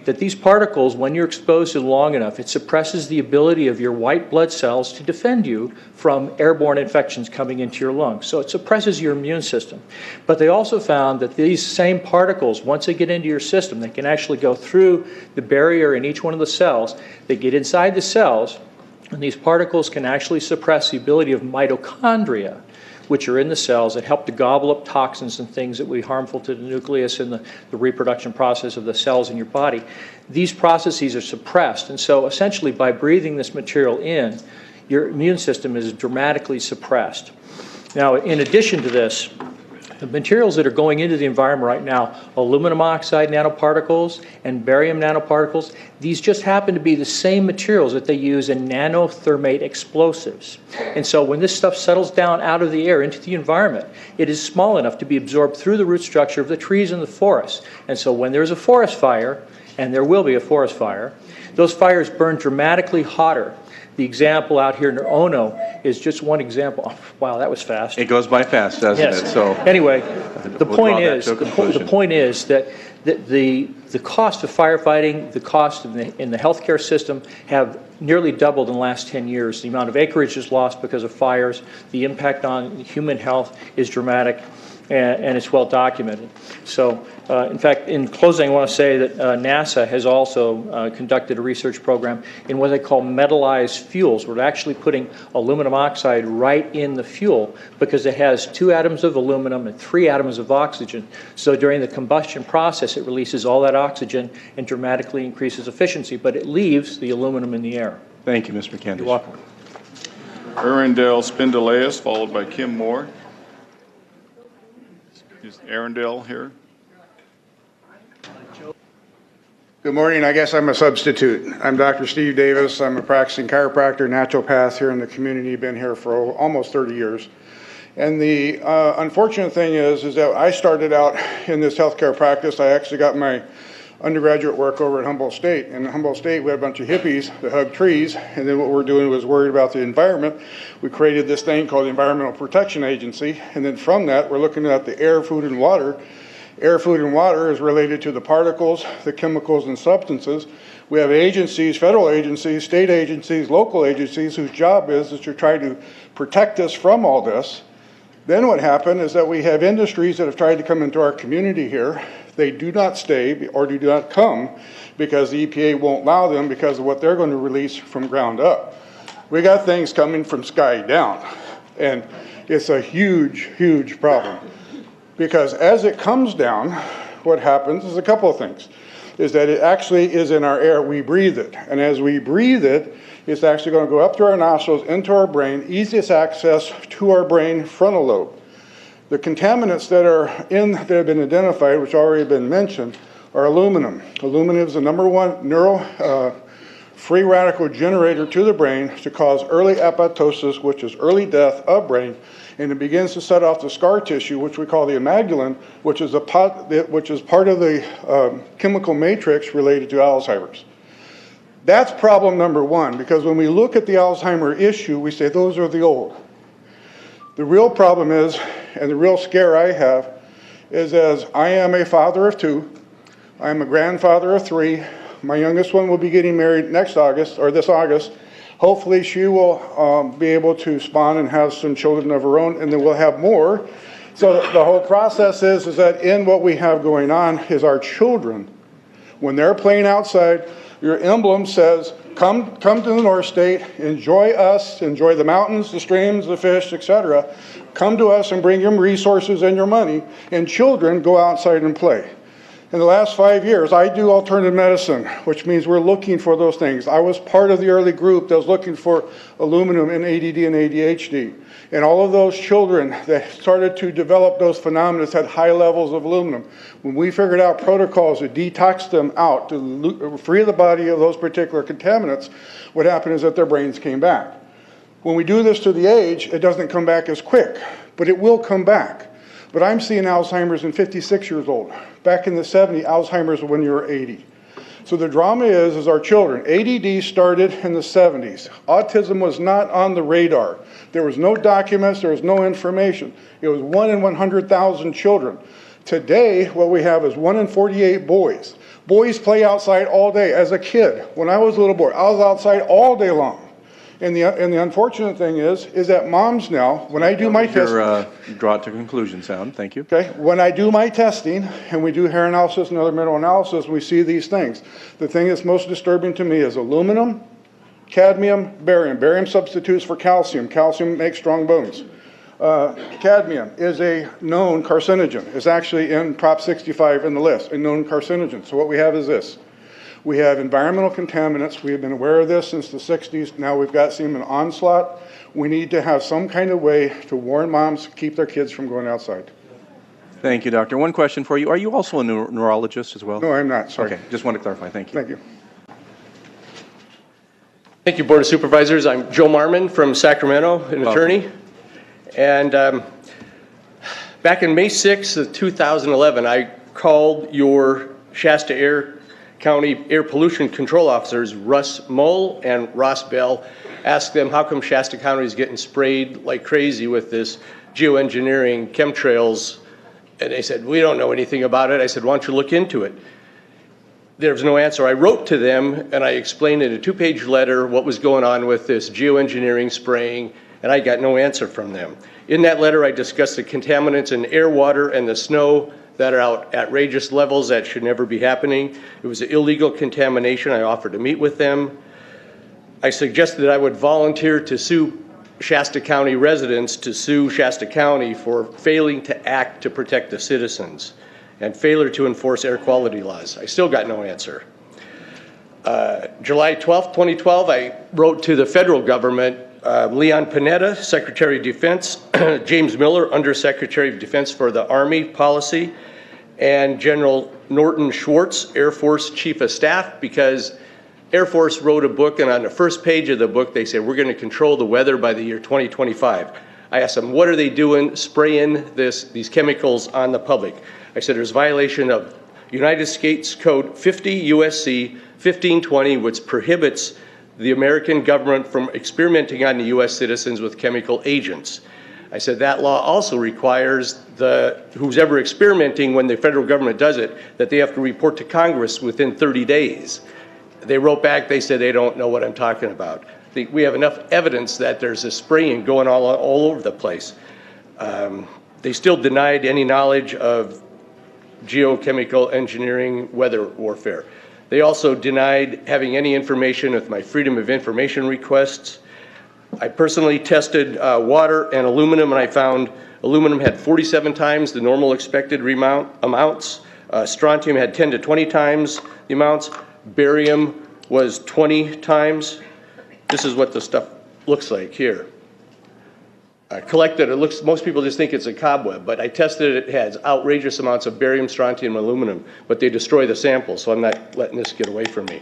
that these particles, when you're exposed to them long enough, it suppresses the ability of your white blood cells to defend you from airborne infections coming into your lungs. So it suppresses your immune system. But they also found that these same particles, once they get into your system, they can actually go through the barrier in each one of the cells. They get inside the cells, and these particles can actually suppress the ability of mitochondria, which are in the cells that help to gobble up toxins and things that would be harmful to the nucleus and the reproduction process of the cells in your body. These processes are suppressed, and so essentially by breathing this material in, your immune system is dramatically suppressed. Now, in addition to this, the materials that are going into the environment right now, aluminum oxide nanoparticles and barium nanoparticles, these just happen to be the same materials that they use in nanothermate explosives. And so when this stuff settles down out of the air into the environment, it is small enough to be absorbed through the root structure of the trees in the forest. And so when there's a forest fire, and there will be a forest fire, those fires burn dramatically hotter. The example out here in Ono is just one example. Oh, wow, that was fast. It goes by fast, doesn't Yes. it? So anyway, the we'll point draw that is to a conclusion. the point is that the cost of firefighting, the cost in the healthcare system have nearly doubled in the last 10 years. The amount of acreage is lost because of fires. The impact on human health is dramatic, and it's well documented. So, in fact, in closing, I want to say that NASA has also conducted a research program in what they call metallized fuels. We're actually putting aluminum oxide right in the fuel because it has 2 atoms of aluminum and 3 atoms of oxygen. So during the combustion process, it releases all that oxygen and dramatically increases efficiency, but it leaves the aluminum in the air. Thank you, Mr. McCandless. You're welcome. Arundel Spindaleas, followed by Kim Moore. Is Arundel here? Good morning. I guess I'm a substitute. I'm Dr. Steve Davis. I'm a practicing chiropractor, naturopath here in the community. Been here for almost 30 years. And the unfortunate thing is that I started out in this healthcare practice. I actually got my undergraduate work over at Humboldt State. In Humboldt State, we had a bunch of hippies that hugged trees, and then what we're doing was worried about the environment. We created this thing called the Environmental Protection Agency, and then from that, we're looking at the air, food, and water. Air, food, and water is related to the particles, the chemicals, and substances. We have agencies, federal agencies, state agencies, local agencies, whose job is to try to protect us from all this. Then what happened is that we have industries that have tried to come into our community here. They do not stay or do not come because the EPA won't allow them because of what they're going to release from ground up. We got things coming from sky down, and it's a huge, huge problem. Because as it comes down, what happens is a couple of things. Is that it actually is in our air, we breathe it. And as we breathe it, it's actually going to go up to our nostrils, into our brain, easiest access to our brain frontal lobe. The contaminants that have been identified, which already been mentioned, are aluminum. Aluminum is the #1 free radical generator to the brain to cause early apoptosis, which is early death of brain, and it begins to set off the scar tissue, which we call the amygdalin, which is part of the chemical matrix related to Alzheimer's. That's problem #1, because when we look at the Alzheimer issue, we say those are the old. The real problem is, and the real scare I have, is as I am a father of 2, I am a grandfather of 3, my youngest one will be getting married next August, or this August. Hopefully she will be able to spawn and have some children of her own, and then we'll have more. So the whole process is that in what we have going on is our children, when they're playing outside, your emblem says, come to the North State, enjoy us, enjoy the mountains, the streams, the fish, etc. Come to us and bring your resources and your money, and children go outside and play. In the last 5 years, I do alternative medicine, which means we're looking for those things. I was part of the early group that was looking for aluminum in ADD and ADHD. And all of those children that started to develop those phenomena had high levels of aluminum. When we figured out protocols to detox them out, to free the body of those particular contaminants, what happened is that their brains came back. When we do this to the age, it doesn't come back as quick, but it will come back. But I'm seeing Alzheimer's in 56 years old. Back in the 70s, Alzheimer's when you were 80. So the drama is our children. ADD started in the 70s. Autism was not on the radar. There was no documents, there was no information. It was 1 in 100,000 children. Today, what we have is 1 in 48 boys. Boys play outside all day. As a kid, when I was a little boy, I was outside all day long. And the unfortunate thing is that moms now, when I do my testing... Draw it to conclusion, sound. Thank you. Okay. When I do my testing, and we do hair analysis and other mineral analysis, we see these things. The thing that's most disturbing to me is aluminum, cadmium, barium. Barium substitutes for calcium. Calcium makes strong bones. Cadmium is a known carcinogen. It's actually in Prop 65 in the list, a known carcinogen. So what we have is this. We have environmental contaminants. We have been aware of this since the 60s. Now we've got seen an onslaught. We need to have some kind of way to warn moms to keep their kids from going outside. Thank you, Doctor. One question for you. Are you also a neurologist as well? No, I'm not. Sorry. Okay, just want to clarify. Thank you. Thank you. Thank you, Board of Supervisors. I'm Joe Marmon from Sacramento, an attorney. And back in May 6th of 2011, I called your Shasta County Air Pollution Control Officers, Russ Mull and Ross Bell, asked them how come Shasta County is getting sprayed like crazy with this geoengineering chemtrails. And they said, we don't know anything about it. I said, why don't you look into it? There was no answer. I wrote to them and I explained in a 2-page letter what was going on with this geoengineering spraying, and I got no answer from them. In that letter, I discussed the contaminants in air, water, and the snow that are out at outrageous levels that should never be happening. It was an illegal contamination. I offered to meet with them. I suggested that I would volunteer to sue Shasta County residents, to sue Shasta County for failing to act to protect the citizens and failure to enforce air quality laws. I still got no answer. July 12th, 2012, I wrote to the federal government, Leon Panetta, Secretary of Defense, James Miller, Undersecretary of Defense for the Army Policy, and General Norton Schwartz, Air Force Chief of Staff, because Air Force wrote a book, and on the first page of the book, they said, we're going to control the weather by the year 2025. I asked them, what are they doing, spraying these chemicals on the public? I said, there's violation of United States Code 50 USC 1520, which prohibits the American government from experimenting on the U.S. citizens with chemical agents. I said that law also requires who's ever experimenting, when the federal government does it, that they have to report to Congress within 30 days. They wrote back, they said they don't know what I'm talking about. We have enough evidence that there's this spraying going all over the place. They still denied any knowledge of geochemical engineering weather warfare. They also denied having any information with my Freedom of Information requests. I personally tested water and aluminum, and I found aluminum had 47 times the normal expected amounts. Strontium had 10 to 20 times the amounts. Barium was 20 times. This is what the stuff looks like here. Collected, most people just think it's a cobweb, but I tested it. It has outrageous amounts of barium, strontium, and aluminum, but they destroy the sample, so I'm not letting this get away from me.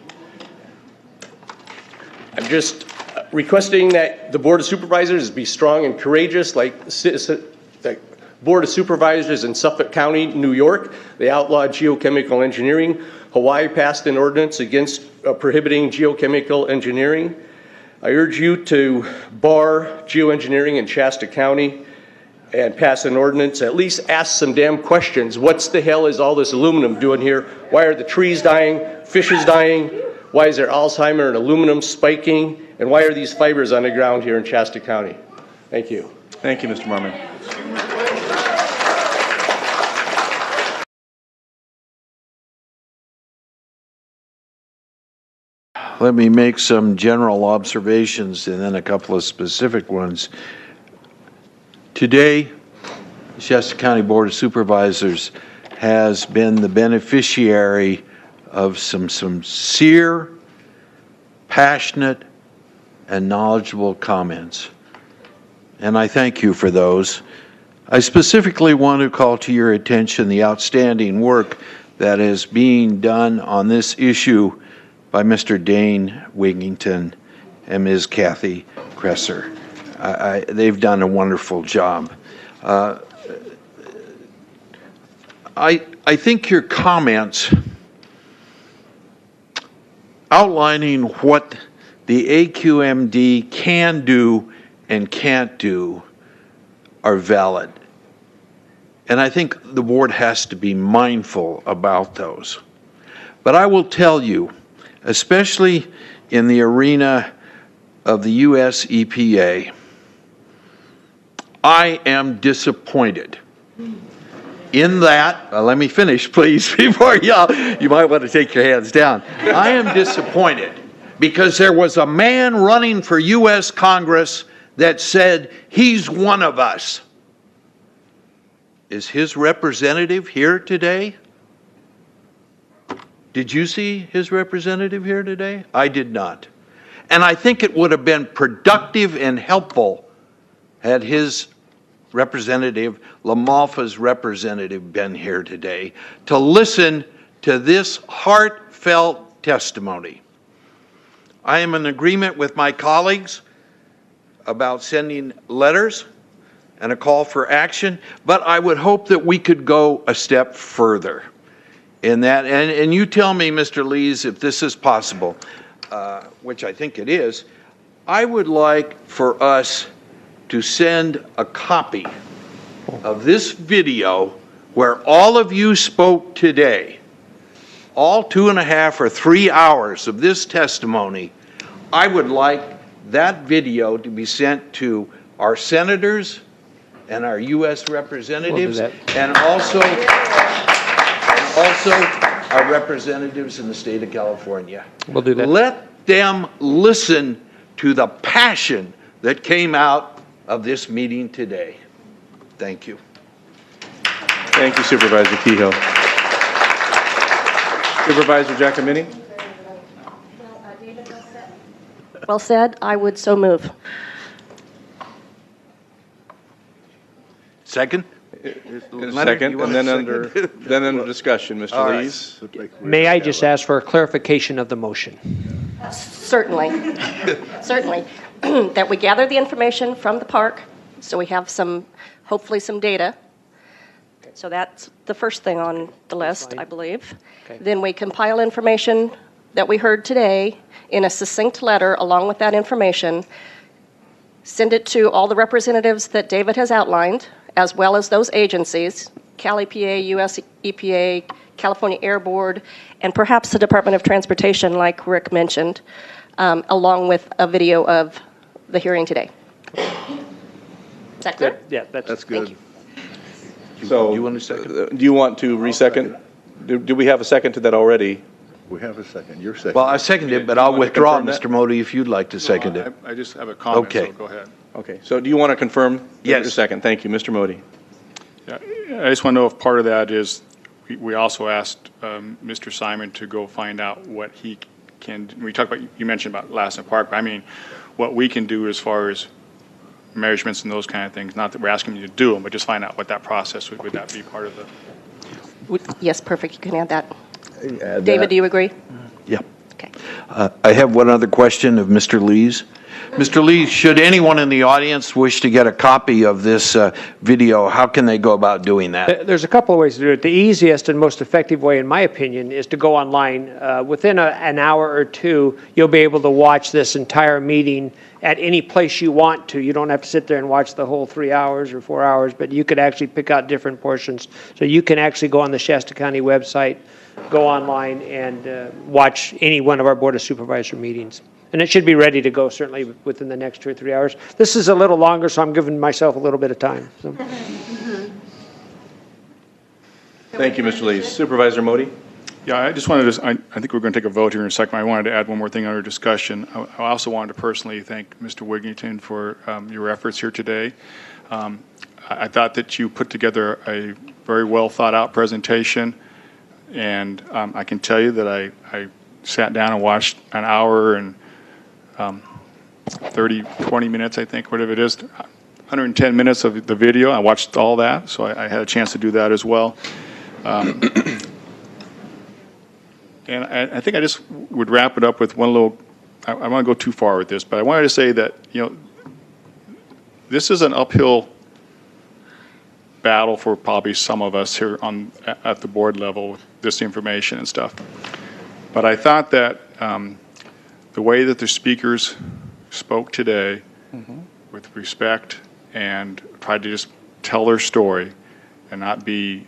I'm just requesting that the Board of Supervisors be strong and courageous, like the Board of Supervisors in Suffolk County, New York. They outlawed geochemical engineering. Hawaii passed an ordinance against prohibiting geochemical engineering. I urge you to bar geoengineering in Shasta County and pass an ordinance. At least ask some damn questions. What the hell is all this aluminum doing here? Why are the trees dying, fishes dying? Why is there Alzheimer and aluminum spiking? And why are these fibers on the ground here in Shasta County? Thank you. Thank you, Mr. Marmon. Let me make some general observations and then a couple of specific ones. Today, the Shasta County Board of Supervisors has been the beneficiary of some sincere, passionate, and knowledgeable comments. And I thank you for those. I specifically want to call to your attention the outstanding work that is being done on this issue by Mr. Dane Wigington and Ms. Kathy Kresser. They've done a wonderful job. I think your comments outlining what the AQMD can do and can't do are valid. And I think the board has to be mindful about those. But I will tell you, especially in the arena of the US EPA, I am disappointed in that, let me finish please before you might want to take your hands down. I am disappointed because there was a man running for US Congress that said he's one of us. Is his representative here today? Did you see his representative here today? I did not. And I think it would have been productive and helpful had his representative, LaMalfa's representative, been here today to listen to this heartfelt testimony. I am in agreement with my colleagues about sending letters and a call for action, but I would hope that we could go a step further in that. And you tell me, Mr. Lees, if this is possible, which I think it is. I would like for us to send a copy of this video where all of you spoke today, all 2.5 or 3 hours of this testimony. I would like that video to be sent to our senators and our U.S. representatives, and also our representatives in the state of California. We'll do that. Let them listen to the passion that came out of this meeting today. Thank you. Thank you, Supervisor Kehoe. Supervisor Giacomini? Well said. I would so move. Second? Second, and then under discussion, Mr. Lees. May I just ask for a clarification of the motion? Certainly. Certainly. That we gather the information from the park, so we have hopefully some data. So that's the first thing on the list, I believe. Okay. Then we compile information that we heard today in a succinct letter along with that information, send it to all the representatives that David has outlined, as well as those agencies, Cal EPA, US EPA, California Air Board, and perhaps the Department of Transportation, like Rick mentioned, along with a video of the hearing today. Is that clear? Yeah, that's good. So, you want a second? Do you want to re-second? Do we have a second to that already? We have a second. You're second. Well, I second it, but I'll withdraw, Mr. Modi, if you'd like to second it. I just have a comment, okay. So go ahead. Okay, so do you want to confirm? Yes. A second. Thank you, Mr. Modi. Yeah, I just want to know if part of that is, we also asked Mr. Simon to go find out what he can, we talked about, you mentioned about Lassen Park, but I mean, what we can do as far as measurements and those kind of things, not that we're asking you to do them, but just find out what that process would that be part of the... Yes, perfect. You can add that. David, do you agree? Yeah. Okay. I have one other question of Mr. Lees. Mr. Lees, should anyone in the audience wish to get a copy of this video, how can they go about doing that? There's a couple of ways to do it. The easiest and most effective way, in my opinion, is to go online. Within an hour or two, you'll be able to watch this entire meeting at any place you want to. You don't have to sit there and watch the whole 3 hours or 4 hours, but you could actually pick out different portions. So you can actually go on the Shasta County website, go online, and watch any one of our Board of Supervisor meetings. And it should be ready to go certainly within the next 2 or 3 hours. This is a little longer, so I'm giving myself a little bit of time. So. Thank you, Mr. Lees. Supervisor Modi? Yeah, I just wanted to, I think we're going to take a vote here in a second. I wanted to add one more thing under discussion. I also wanted to personally thank Mr. Wigington for your efforts here today. I thought that you put together a very well thought out presentation, and I can tell you that I sat down and watched an hour and 20 minutes, I think, whatever it is, 110 minutes of the video. I watched all that, so I had a chance to do that as well. And I think I just would wrap it up with one little, I don't want to go too far with this, but I wanted to say that, this is an uphill battle for probably some of us here at the board level with this information and stuff. But I thought that the way that the speakers spoke today with respect and tried to just tell their story and not be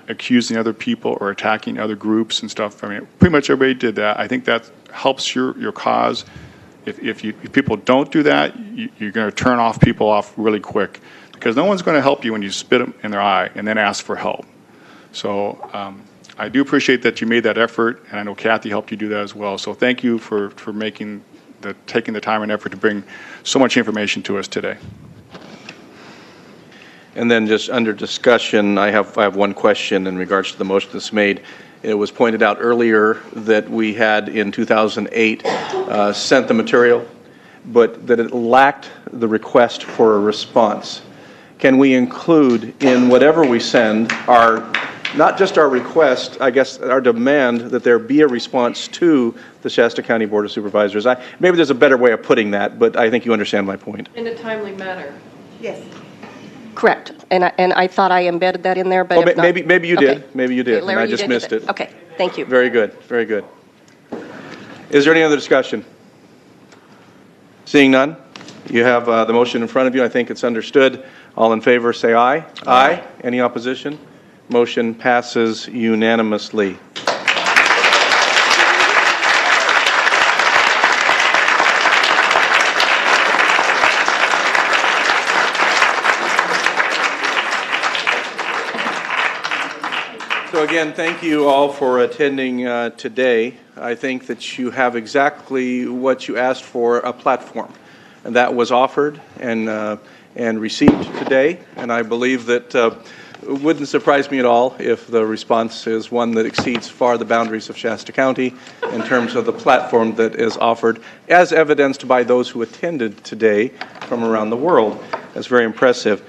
accusing other people or attacking other groups and stuff. I mean, pretty much everybody did that. I think that helps your cause. If people don't do that, you're going to turn people off really quick, because no one's going to help you when you spit them in their eye and then ask for help. So I do appreciate that you made that effort, and I know Kathy helped you do that as well. So thank you for taking the time and effort to bring so much information to us today. And then just under discussion, I have one question in regards to the motion that's made. It was pointed out earlier that we had in 2008 sent the material, but that it lacked the request for a response. Can we include in whatever we send not just our request, I guess our demand that there be a response to the Shasta County Board of Supervisors? Maybe there's a better way of putting that, but I think you understand my point. In a timely manner. Yes. Correct. And I thought I embedded that in there, but if not, maybe you did. okay. Maybe you did, Okay, Larry, and I just missed it. Okay, thank you. Very good, very good. Is there any other discussion? Seeing none, you have the motion in front of you. I think it's understood. All in favor, say aye. Aye. Any opposition? Motion passes unanimously. So again, thank you all for attending today. I think that you have exactly what you asked for, a platform, and that was offered and received today. And I believe that it wouldn't surprise me at all if the response is one that exceeds far the boundaries of Shasta County in terms of the platform that is offered, as evidenced by those who attended today from around the world. That's very impressive.